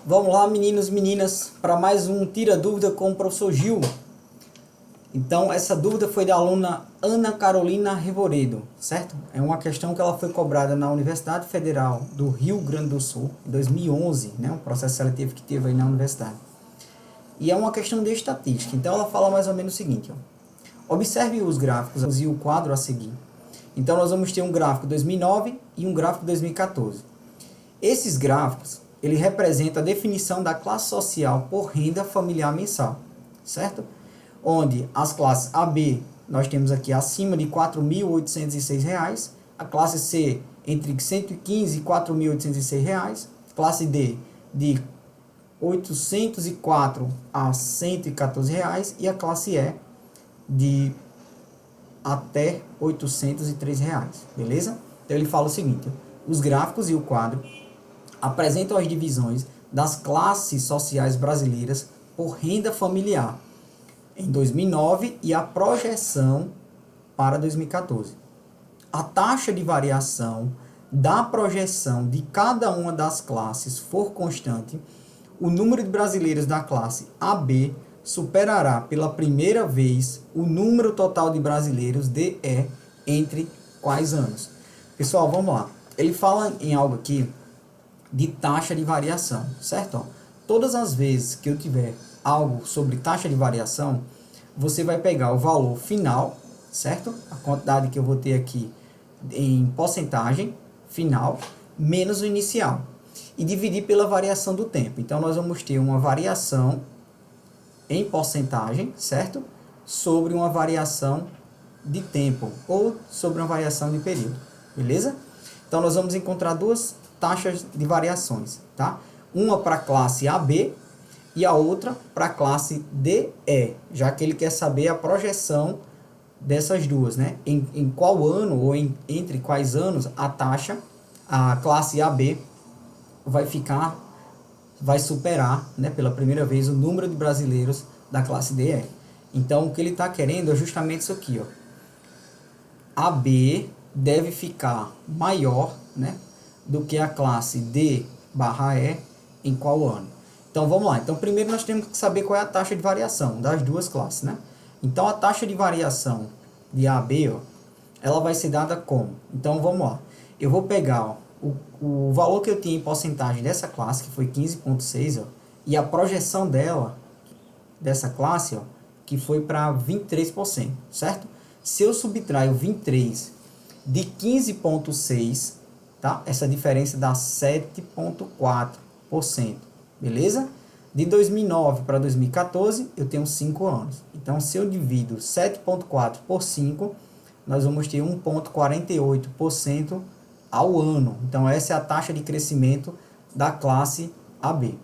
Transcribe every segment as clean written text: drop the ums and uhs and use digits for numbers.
Vamos lá, meninos e meninas, para mais um Tira Dúvida com o professor Gil. Então, essa dúvida foi da aluna Ana Carolina Revoredo, certo? É uma questão que ela foi cobrada na Universidade Federal do Rio Grande do Sul, em 2011, né? Um processo seletivo que teve aí na universidade. E é uma questão de estatística. Então, ela fala mais ou menos o seguinte, ó. Observe os gráficos e o quadro a seguir. Então, nós vamos ter um gráfico 2009 e um gráfico 2014. Esses gráficos, ele representa a definição da classe social por renda familiar mensal, certo? Onde as classes AB, nós temos aqui acima de R$ 4.806, a classe C entre 115 e R$ 4.806, classe D de 804 a R$ 114 e a classe E de até R$ 803, beleza? Então ele fala o seguinte, os gráficos e o quadro apresentam as divisões das classes sociais brasileiras por renda familiar em 2009 e a projeção para 2014. A taxa de variação da projeção de cada uma das classes for constante, o número de brasileiros da classe AB superará pela primeira vez o número total de brasileiros DE entre quais anos? Pessoal, vamos lá. Ele fala em algo aqui de taxa de variação, certo? Ó, todas as vezes que eu tiver algo sobre taxa de variação, você vai pegar o valor final, certo? A quantidade que eu vou ter aqui em porcentagem final, menos o inicial. E dividir pela variação do tempo. Então, nós vamos ter uma variação em porcentagem, certo? Sobre uma variação de tempo, ou sobre uma variação de período, beleza? Então, nós vamos encontrar duas taxas de variações, tá? Uma para a classe AB e a outra para a classe DE, já que ele quer saber a projeção dessas duas, né? Em qual ano ou entre quais anos a taxa, a classe AB vai superar, né, pela primeira vez o número de brasileiros da classe DE. Então, o que ele está querendo é justamente isso aqui, ó. AB deve ficar maior, né, do que a classe D/E em qual ano. Então, vamos lá. Então, primeiro nós temos que saber qual é a taxa de variação das duas classes, né? Então, a taxa de variação de AB, ó, ela vai ser dada como? Então, vamos lá. Eu vou pegar, ó, o valor que eu tinha em porcentagem dessa classe, que foi 15,6, ó, e a projeção dela, dessa classe, ó, que foi para 23%, certo? Se eu subtraio 23 de 15,6, tá? Essa diferença dá 7,4%, beleza? De 2009 para 2014, eu tenho 5 anos. Então, se eu divido 7,4 por 5, nós vamos ter 1,48% ao ano. Então, essa é a taxa de crescimento da classe AB,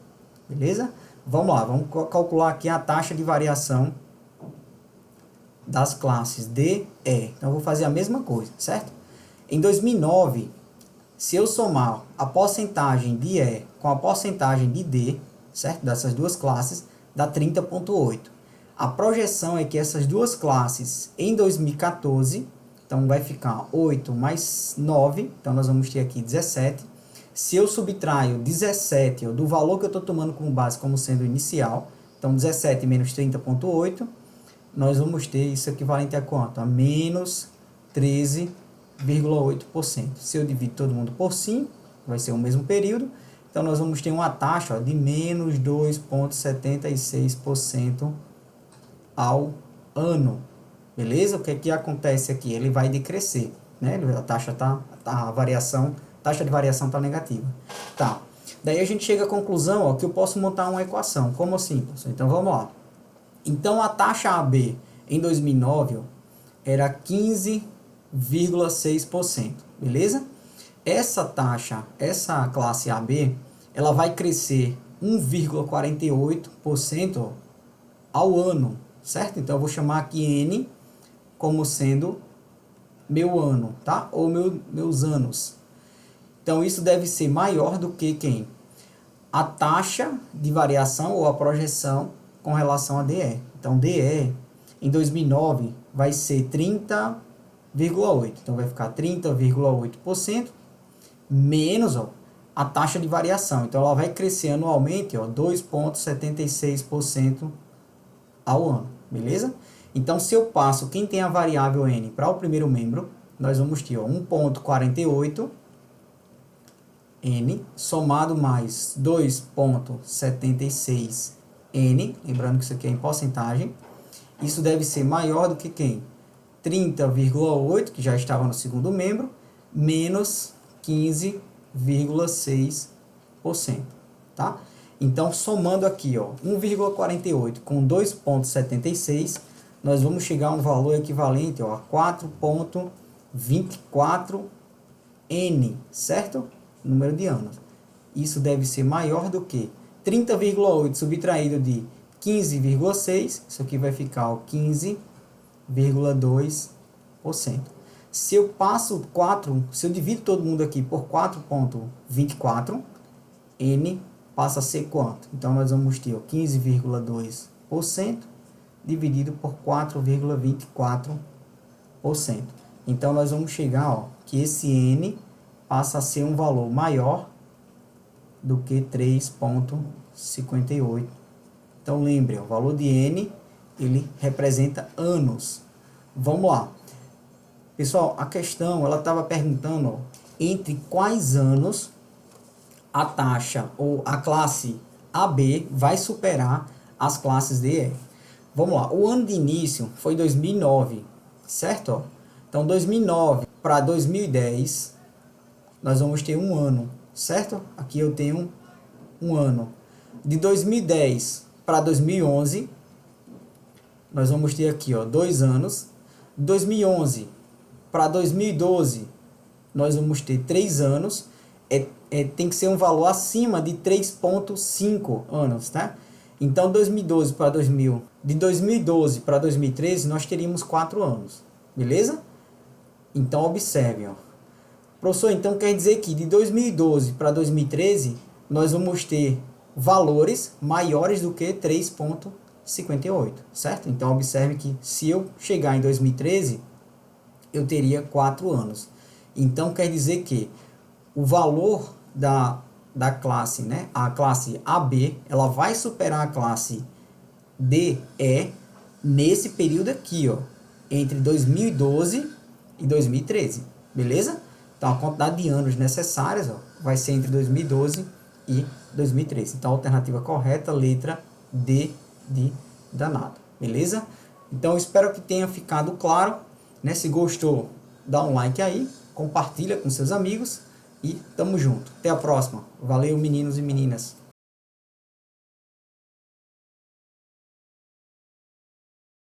beleza? Vamos lá, vamos calcular aqui a taxa de variação das classes D, E. Então, eu vou fazer a mesma coisa, certo? Em 2009, se eu somar a porcentagem de E com a porcentagem de D, certo? Dessas duas classes, dá 30,8. A projeção é que essas duas classes, em 2014, então vai ficar 8 mais 9, então nós vamos ter aqui 17. Se eu subtraio 17 do valor que eu estou tomando como base como sendo inicial, então 17 menos 30,8, nós vamos ter isso equivalente a quanto? A menos 13,8%. Se eu divido todo mundo por 5, vai ser o mesmo período, então nós vamos ter uma taxa, ó, de menos 2,76% ao ano. Beleza? O que é que acontece aqui? Ele vai decrescer, né? A taxa taxa de variação está negativa. Tá. Daí a gente chega à conclusão, ó, que eu posso montar uma equação. Como assim, professor? Então vamos lá. Então a taxa AB em 2009, ó, era 15,6%, beleza? Essa taxa, essa classe AB, ela vai crescer 1,48% ao ano, certo? Então eu vou chamar aqui N como sendo meu ano, tá? Ou meus anos. Então, isso deve ser maior do que quem? A taxa de variação ou a projeção com relação a DE. Então, DE em 2009 vai ser 30,8%. Então, vai ficar 30,8% menos, ó, a taxa de variação. Então, ela vai crescer anualmente, ó, 2,76% ao ano, beleza? Então, se eu passo quem tem a variável n para o primeiro membro, nós vamos ter 1,48 n somado mais 2,76 n, lembrando que isso aqui é em porcentagem. Isso deve ser maior do que quem? 30,8, que já estava no segundo membro, menos 15,6%, tá? Então, somando aqui, ó, 1,48 com 2,76, nós vamos chegar a um valor equivalente, ó, a 4,24 n, certo? Número de anos. Isso deve ser maior do que 30,8 subtraído de 15,6, isso aqui vai ficar o 15,2%. Se eu passo 4, se eu divido todo mundo aqui por 4,24, n passa a ser quanto? Então, nós vamos ter 15,2% dividido por 4,24%. Então, nós vamos chegar, ó, que esse n passa a ser um valor maior do que 3,58. Então, lembre, o valor de n, ele representa anos. Vamos lá. Pessoal, a questão, ela estava perguntando, ó, entre quais anos a taxa ou a classe AB vai superar as classes D e E. Vamos lá, o ano de início foi 2009, certo? Ó? Então, 2009 para 2010, nós vamos ter um ano, certo? Aqui eu tenho um ano. De 2010 para 2011, nós vamos ter aqui, ó, 2 anos. 2011 para 2012, nós vamos ter 3 anos. Tem que ser um valor acima de 3,5 anos, tá? Então, 2012 para 2013, nós teríamos 4 anos, beleza? Então, observe, ó. Professor, então quer dizer que de 2012 para 2013, nós vamos ter valores maiores do que 3,58, certo? Então, observe que se eu chegar em 2013, eu teria 4 anos. Então, quer dizer que o valor da classe, né, a classe AB, ela vai superar a classe DE nesse período aqui, ó, entre 2012 e 2013, beleza? Então, a quantidade de anos necessárias, ó, vai ser entre 2012 e 2013. Então, a alternativa correta, letra D de danado, beleza? Então, eu espero que tenha ficado claro, né? Se gostou, dá um like aí, compartilha com seus amigos e tamo junto. Até a próxima. Valeu, meninos e meninas.